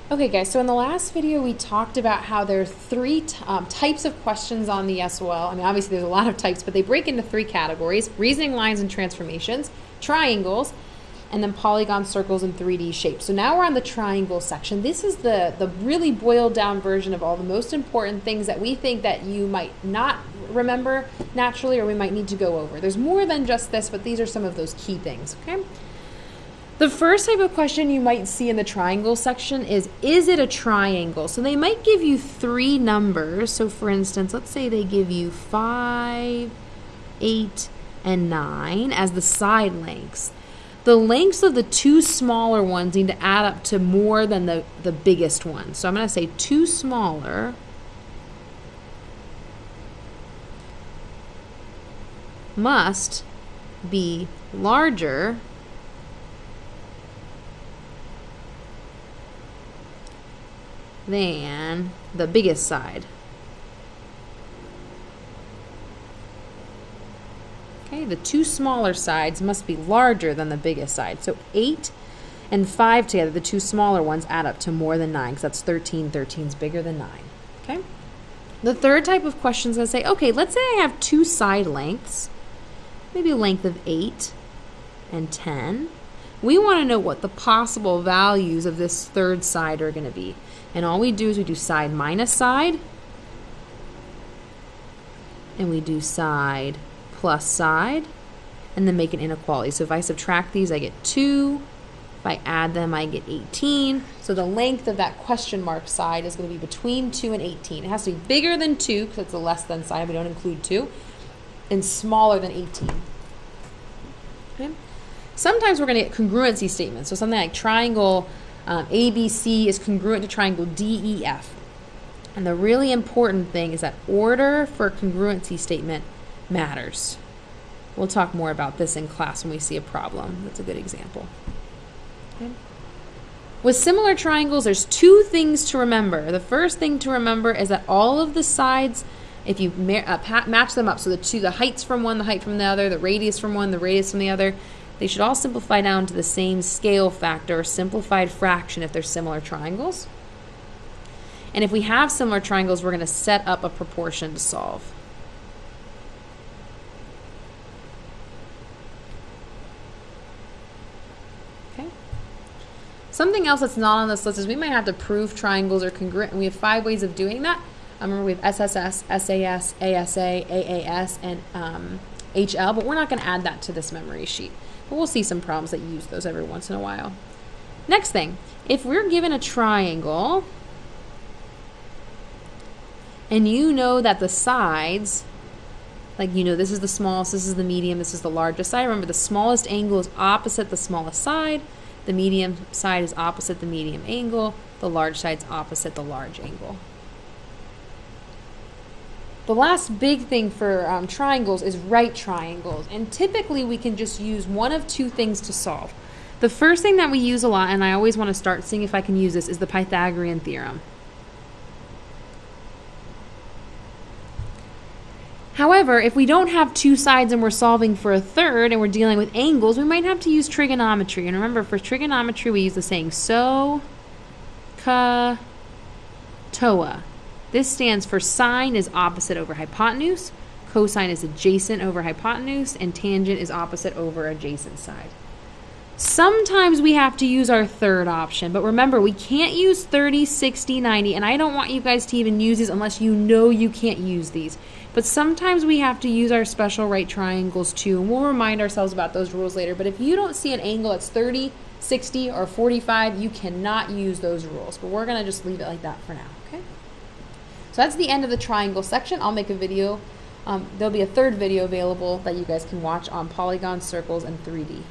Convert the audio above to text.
Okay guys, so in the last video we talked about how there are three types of questions on the SOL. I mean, obviously there's a lot of types, but they break into three categories: reasoning lines and transformations, triangles, and then polygons, circles, and 3D shapes. So now we're on the triangle section. This is the really boiled down version of all the most important things that we think that you might not remember naturally or we might need to go over. There's more than just this, but these are some of those key things, okay? The first type of question you might see in the triangle section is it a triangle? So they might give you three numbers. So for instance, let's say they give you 5, 8, and 9 as the side lengths. The lengths of the two smaller ones need to add up to more than the biggest one. So I'm going to say two smaller must be larger than the biggest side. Okay, the two smaller sides must be larger than the biggest side. So 8 and 5 together, the two smaller ones, add up to more than 9, because that's 13. 13 is bigger than 9. Okay? The third type of question is going to say, okay, let's say I have two side lengths, maybe a length of 8 and 10. We want to know what the possible values of this third side are going to be. And all we do is we do side minus side, and we do side plus side, and then make an inequality. So if I subtract these, I get 2. If I add them, I get 18. So the length of that question mark side is going to be between 2 and 18. It has to be bigger than 2, because it's a less than sign. We don't include 2. And smaller than 18. Okay? Sometimes we're going to get congruency statements. So something like triangle ABC is congruent to triangle DEF. And the really important thing is that order for a congruency statement matters. We'll talk more about this in class when we see a problem. That's a good example. Okay. With similar triangles, there's two things to remember. The first thing to remember is that all of the sides, if you match them up, so the heights from one, the height from the other, the radius from one, the radius from the other, they should all simplify down to the same scale factor or simplified fraction if they're similar triangles. And if we have similar triangles, we're going to set up a proportion to solve. Okay. Something else that's not on this list is we might have to prove triangles are congruent, and we have 5 ways of doing that. Remember, we have SSS, SAS, ASA, AAS, and HL, but we're not going to add that to this memory sheet. But we'll see some problems that use those every once in a while. Next thing, if we're given a triangle and you know that the sides, like you know this is the smallest, this is the medium, this is the largest side. Remember, the smallest angle is opposite the smallest side. The medium side is opposite the medium angle. The large side is opposite the large angle. The last big thing for triangles is right triangles, and typically we can just use one of two things to solve. The first thing that we use a lot, and I always want to start seeing if I can use this, is the Pythagorean theorem. However, if we don't have two sides and we're solving for a third and we're dealing with angles, we might have to use trigonometry. And remember, for trigonometry we use the saying SO, CA, TOA. This stands for sine is opposite over hypotenuse, cosine is adjacent over hypotenuse, and tangent is opposite over adjacent side. Sometimes we have to use our third option, but remember, we can't use 30, 60, 90, and I don't want you guys to even use these unless you know you can't use these. But sometimes we have to use our special right triangles too, and we'll remind ourselves about those rules later. But if you don't see an angle that's 30, 60, or 45, you cannot use those rules. But we're going to just leave it like that for now, okay? So that's the end of the triangle section. I'll make a video. There'll be a third video available that you guys can watch on polygons, circles, and 3D.